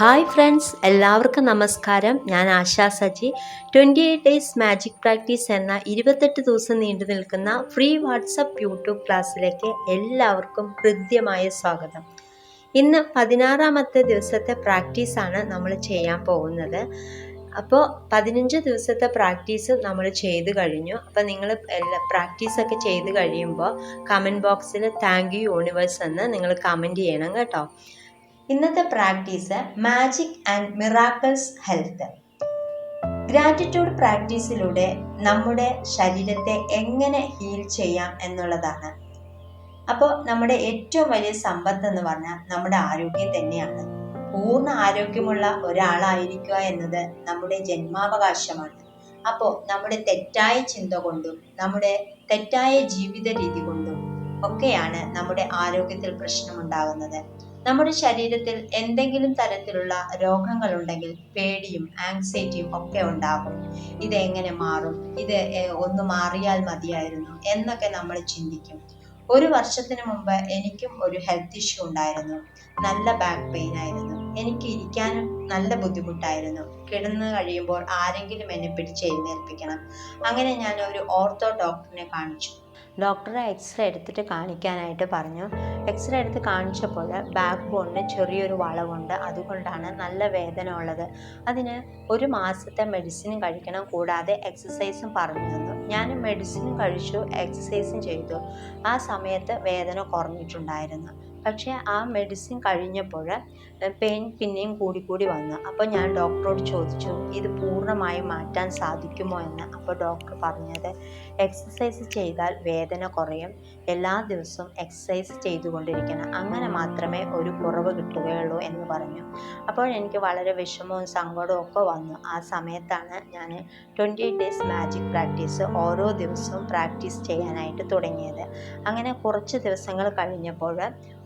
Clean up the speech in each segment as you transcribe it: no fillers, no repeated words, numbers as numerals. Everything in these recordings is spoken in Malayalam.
ഹായ് ഫ്രണ്ട്സ്, എല്ലാവർക്കും നമസ്കാരം. ഞാൻ ASHA Saji. 28 days magic practice എന്ന 28 ദിവസം നീണ്ടു നിൽക്കുന്ന ഫ്രീ വാട്സപ്പ് യൂട്യൂബ് ക്ലാസ്സിലേക്ക് എല്ലാവർക്കും ഹൃദ്യമായ സ്വാഗതം. ഇന്ന് 16ാമത്തെ ദിവസത്തെ പ്രാക്ടീസാണ് നമ്മൾ ചെയ്യാൻ പോകുന്നത്. അപ്പോൾ 15 ദിവസത്തെ പ്രാക്ടീസ് നമ്മൾ ചെയ്ത് കഴിഞ്ഞു. അപ്പോൾ നിങ്ങൾ പ്രാക്ടീസൊക്കെ ചെയ്ത് കഴിയുമ്പോൾ കമൻറ്റ് ബോക്സിൽ താങ്ക് യു യൂണിവേഴ്സ് എന്ന് നിങ്ങൾ കമൻറ്റ് ചെയ്യണം കേട്ടോ. ഇന്നത്തെ practice magic and miracles health. Gratitude പ്രാക്ടീസിലൂടെ നമ്മുടെ ശരീരത്തെ എങ്ങനെ ഹീൽ ചെയ്യാം എന്നുള്ളതാണ്. അപ്പോൾ നമ്മുടെ ഏറ്റവും വലിയ സമ്പത്ത് എന്ന് പറഞ്ഞാൽ നമ്മുടെ ആരോഗ്യം തന്നെയാണ്. പൂർണ്ണ ആരോഗ്യമുള്ള ഒരാളായിരിക്കുക എന്നത് നമ്മുടെ ജന്മാവകാശമാണ്. അപ്പോൾ നമ്മുടെ തെറ്റായ ചിന്ത കൊണ്ടും നമ്മുടെ തെറ്റായ ജീവിത രീതി കൊണ്ടും ഒക്കെയാണ് നമ്മുടെ ആരോഗ്യത്തിൽ പ്രശ്നമുണ്ടാകുന്നത്. നമ്മുടെ ശരീരത്തിൽ എന്തെങ്കിലും തരത്തിലുള്ള രോഗങ്ങളുണ്ടെങ്കിൽ പേടിയും ആങ്സൈറ്റിയും ഒക്കെ ഉണ്ടാകും. ഇത് എങ്ങനെ മാറും, ഇത് ഒന്ന് മാറിയാൽ മതിയായിരുന്നു എന്നൊക്കെ നമ്മൾ ചിന്തിക്കും. ഒരു വർഷത്തിന് മുമ്പ് എനിക്കും ഒരു ഹെൽത്ത് ഇഷ്യൂ ഉണ്ടായിരുന്നു. നല്ല ബാക്ക് പെയിൻ ആയിരുന്നു. എനിക്ക് ഇരിക്കാനും നല്ല ബുദ്ധിമുട്ടായിരുന്നു. കിടന്നു കഴിയുമ്പോൾ ആരെങ്കിലും എന്നെ പിടിച്ച് എഴുന്നേൽപ്പിക്കണം. അങ്ങനെ ഞാൻ ഒരു ഓർത്തോ ഡോക്ടറിനെ കാണിച്ചു. ഡോക്ടറെ എക്സ്റേ എടുത്തിട്ട് കാണിക്കാനായിട്ട് പറഞ്ഞു. എക്സ്റേ എടുത്ത് കാണിച്ചപ്പോൾ ബാക്ക് ബോണിന് ചെറിയൊരു വളവുണ്ട്. അതുകൊണ്ടാണ് നല്ല വേദന ഉള്ളത്. അതിന് ഒരു മാസത്തെ മെഡിസിൻ കഴിക്കണം, കൂടാതെ എക്സസൈസും പറഞ്ഞു തന്നു. ഞാൻ മെഡിസിനും കഴിച്ചു, എക്സസൈസും ചെയ്തു. ആ സമയത്ത് വേദന കുറഞ്ഞിട്ടുണ്ടായിരുന്നു. പക്ഷേ ആ മെഡിസിൻ കഴിഞ്ഞപ്പോൾ പെയിൻ പിന്നെയും കൂടി വന്നു. അപ്പോൾ ഞാൻ ഡോക്ടറോട് ചോദിച്ചു, ഇത് പൂർണ്ണമായും മാറ്റാൻ സാധിക്കുമോ എന്ന്. അപ്പോൾ ഡോക്ടർ പറഞ്ഞത്, എക്സസൈസ് ചെയ്താൽ വേദന കുറയും. എല്ലാ ദിവസവും എക്സസൈസ് ചെയ്തുകൊണ്ടിരിക്കണം, അങ്ങനെ മാത്രമേ ഒരു കുറവ് കിട്ടുകയുള്ളൂ എന്ന് പറഞ്ഞു. അപ്പോൾ എനിക്ക് വളരെ വിഷമവും സങ്കടവും ഒക്കെ വന്നു. ആ സമയത്താണ് ഞാൻ 28 ഡേയ്സ് മാജിക് പ്രാക്ടീസ് ഓരോ ദിവസവും പ്രാക്ടീസ് ചെയ്യാനായിട്ട് തുടങ്ങിയത്. അങ്ങനെ കുറച്ച് ദിവസങ്ങൾ കഴിഞ്ഞപ്പോൾ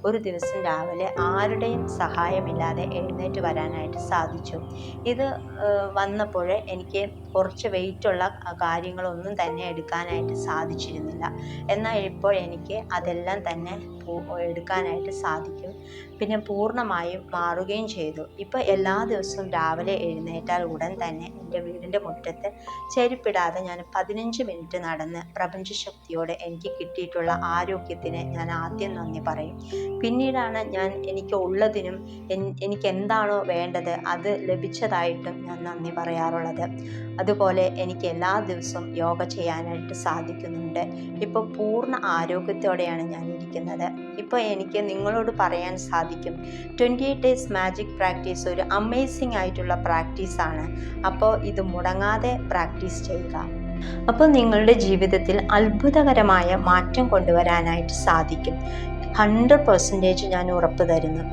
ഒരു ദിവസം രാവിലെ ആരുടെയും സഹായമില്ലാതെ എഴുന്നേറ്റ് വരാനായിട്ട് സാധിച്ചു. ഇത് വന്നപ്പോൾ എനിക്ക് കുറച്ച് വെയിറ്റുള്ള കാര്യങ്ങളൊന്നും തന്നെ എടുക്കാനായിട്ട് സാധിച്ചിരുന്നില്ല. എന്നാൽ ഇപ്പോൾ എനിക്ക് അതെല്ലാം തന്നെ എടുക്കാനായിട്ട് സാധിക്കും. പിന്നെ പൂർണ്ണമായും മാറുകയും ചെയ്തു. ഇപ്പോൾ എല്ലാ ദിവസവും രാവിലെ എഴുന്നേറ്റാൽ ഉടൻ തന്നെ എൻ്റെ വീടിൻ്റെ മുറ്റത്ത് ചെരുപ്പിടാതെ ഞാൻ 15 മിനിറ്റ് നടന്ന് പ്രപഞ്ചശക്തിയോടെ എനിക്ക് കിട്ടിയിട്ടുള്ള ആരോഗ്യത്തിന് ഞാൻ ആദ്യം നന്ദി പറയും. പിന്നീടാണ് ഞാൻ എനിക്ക് ഉള്ളതിനും എനിക്ക് എന്താണോ വേണ്ടത് അത് ലഭിച്ചതായിട്ടും ഞാൻ നന്ദി പറയാറുള്ളത്. അതുപോലെ എനിക്ക് എല്ലാ ദിവസവും യോഗ ചെയ്യാനായിട്ട് സാധിക്കുന്നുണ്ട്. ഇപ്പോൾ പൂർണ്ണ ആരോഗ്യത്തോടെയാണ് ഞാൻ ഇരിക്കുന്നത്. ഇപ്പോൾ എനിക്ക് നിങ്ങളോട് പറയാൻ സാധിക്കും, 28 ഡേയ്സ് മാജിക് പ്രാക്ടീസ് ഒരു അമേസിംഗ് ആയിട്ടുള്ള പ്രാക്ടീസാണ്. അപ്പോൾ ഇത് മുടങ്ങാതെ പ്രാക്ടീസ് ചെയ്യുക. അപ്പോൾ നിങ്ങളുടെ ജീവിതത്തിൽ അത്ഭുതകരമായ മാറ്റം കൊണ്ടുവരാനായിട്ട് സാധിക്കും. 100% ഞാൻ ഉറപ്പ് തരുന്നു.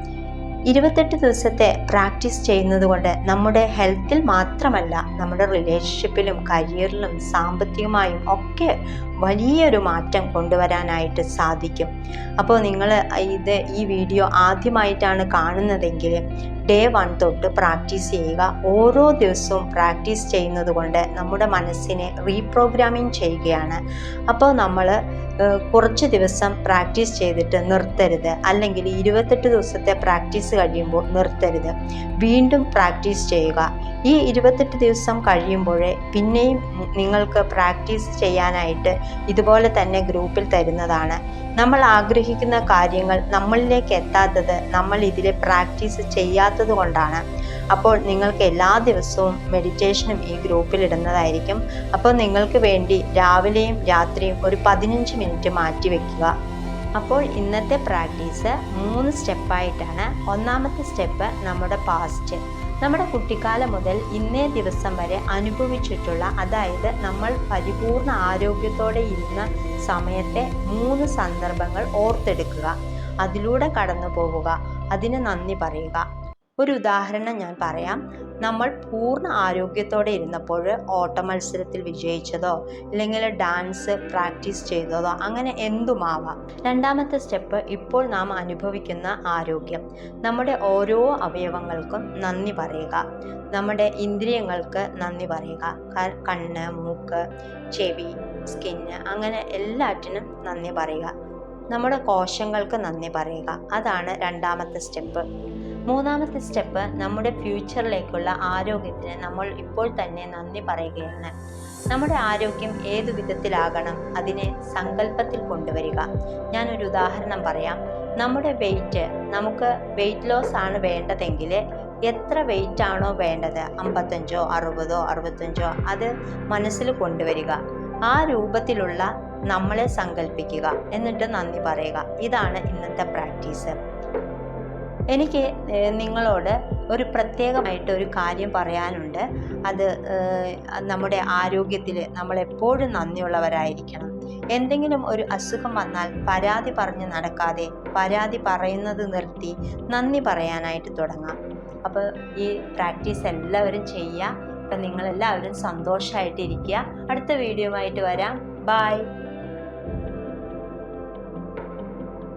28 ദിവസത്തെ പ്രാക്ടീസ് ചെയ്യുന്നത് കൊണ്ട് നമ്മുടെ ഹെൽത്തിൽ മാത്രമല്ല, നമ്മുടെ റിലേഷൻഷിപ്പിലും കരിയറിലും സാമ്പത്തികമായും ഒക്കെ വലിയൊരു മാറ്റം കൊണ്ടുവരാനായിട്ട് സാധിക്കും. അപ്പോൾ നിങ്ങൾ ഈ വീഡിയോ ആദ്യമായിട്ടാണ് കാണുന്നതെങ്കിൽ ഡേ 1 തൊട്ട് പ്രാക്ടീസ് ചെയ്യുക. ഓരോ ദിവസവും പ്രാക്ടീസ് ചെയ്യുന്നത് കൊണ്ട് നമ്മുടെ മനസ്സിനെ റീപ്രോഗ്രാമിംഗ് ചെയ്യുകയാണ്. അപ്പോൾ നമ്മൾ കുറച്ച് ദിവസം പ്രാക്ടീസ് ചെയ്തിട്ട് നിർത്തരുത്, അല്ലെങ്കിൽ 28 ദിവസത്തെ പ്രാക്ടീസ് കഴിയുമ്പോൾ നിർത്തരുത്, വീണ്ടും പ്രാക്ടീസ് ചെയ്യുക. ഈ 28 ദിവസം കഴിയുമ്പോഴേ പിന്നെയും നിങ്ങൾക്ക് പ്രാക്ടീസ് ചെയ്യാനായിട്ട് ഇതുപോലെ തന്നെ ഗ്രൂപ്പിൽ തരുന്നതാണ്. നമ്മൾ ആഗ്രഹിക്കുന്ന കാര്യങ്ങൾ നമ്മളിലേക്ക് എത്താത്തത് നമ്മൾ ഇതിൽ പ്രാക്ടീസ് ചെയ്യാത്തത് കൊണ്ടാണ്. അപ്പോൾ നിങ്ങൾക്ക് എല്ലാ ദിവസവും മെഡിറ്റേഷനും ഈ ഗ്രൂപ്പിൽ ഇടുന്നതായിരിക്കും. അപ്പോൾ നിങ്ങൾക്ക് വേണ്ടി രാവിലെയും രാത്രിയും ഒരു 15 മിനിറ്റ് മാറ്റി വയ്ക്കുക. അപ്പോൾ ഇന്നത്തെ പ്രാക്ടീസ് 3 സ്റ്റെപ്പായിട്ടാണ്. ഒന്നാമത്തെ സ്റ്റെപ്പ് നമ്മുടെ പാസ്റ്റ്, നമ്മുടെ കുട്ടിക്കാലം മുതൽ ഇന്നേ ദിവസം വരെ അനുഭവിച്ചിട്ടുള്ള, അതായത് നമ്മൾ പരിപൂർണ ആരോഗ്യത്തോടെ ഇരുന്ന സമയത്തെ 3 സന്ദർഭങ്ങൾ ഓർത്തെടുക്കുക. അതിലൂടെ കടന്നു പോവുക, അതിന് നന്ദി പറയുക. ഒരു ഉദാഹരണം ഞാൻ പറയാം. നമ്മൾ പൂർണ്ണ ആരോഗ്യത്തോടെ ഇരുന്നപ്പോൾ ഓട്ട മത്സരത്തിൽ വിജയിച്ചതോ അല്ലെങ്കിൽ ഡാൻസ് പ്രാക്ടീസ് ചെയ്തതോ അങ്ങനെ എന്തുമാവാം. രണ്ടാമത്തെ സ്റ്റെപ്പ്, ഇപ്പോൾ നാം അനുഭവിക്കുന്ന ആരോഗ്യം. നമ്മുടെ ഓരോ അവയവങ്ങൾക്കും നന്ദി പറയുക. നമ്മുടെ ഇന്ദ്രിയങ്ങൾക്ക് നന്ദി പറയുക. കണ്ണ്, മൂക്ക്, ചെവി, സ്കിന്ന്, അങ്ങനെ എല്ലാറ്റിനും നന്ദി പറയുക. നമ്മുടെ കോശങ്ങൾക്ക് നന്ദി പറയുക. അതാണ് രണ്ടാമത്തെ സ്റ്റെപ്പ്. മൂന്നാമത്തെ സ്റ്റെപ്പ് നമ്മുടെ ഫ്യൂച്ചറിലേക്കുള്ള ആരോഗ്യത്തിന് നമ്മൾ ഇപ്പോൾ തന്നെ നന്ദി പറയുകയാണ്. നമ്മുടെ ആരോഗ്യം ഏതു വിധത്തിലാകണം അതിനെ സങ്കല്പത്തിൽ കൊണ്ടുവരിക. ഞാനൊരു ഉദാഹരണം പറയാം. നമ്മുടെ നമുക്ക് വെയിറ്റ് ലോസ് ആണ് വേണ്ടതെങ്കിൽ എത്ര വെയിറ്റ് ആണോ വേണ്ടത്, 55ഓ 60ഓ 65ഓ, അത് മനസ്സിൽ കൊണ്ടുവരിക. ആ രൂപത്തിലുള്ള നമ്മളെ സങ്കല്പിക്കുക, എന്നിട്ട് നന്ദി പറയുക. ഇതാണ് ഇന്നത്തെ പ്രാക്ടീസ്. എനിക്ക് നിങ്ങളോട് ഒരു പ്രത്യേകമായിട്ട് ഒരു കാര്യം പറയാനുണ്ട്. അത് നമ്മുടെ ആരോഗ്യത്തിൽ നമ്മൾ എപ്പോഴും നന്ദിയുള്ളവരായിരിക്കണം. എന്തെങ്കിലും ഒരു അസുഖം വന്നാൽ പരാതി പറഞ്ഞ് നടക്കാതെ പരാതി പറയുന്നത് നിർത്തി നന്ദി പറയാനായിട്ട് തുടങ്ങാം. അപ്പോൾ ഈ പ്രാക്ടീസ് എല്ലാവരും ചെയ്യുക. അപ്പം നിങ്ങളെല്ലാവരും സന്തോഷമായിട്ടിരിക്കുക. അടുത്ത വീഡിയോ ആയിട്ട് വരാം. ബായ്.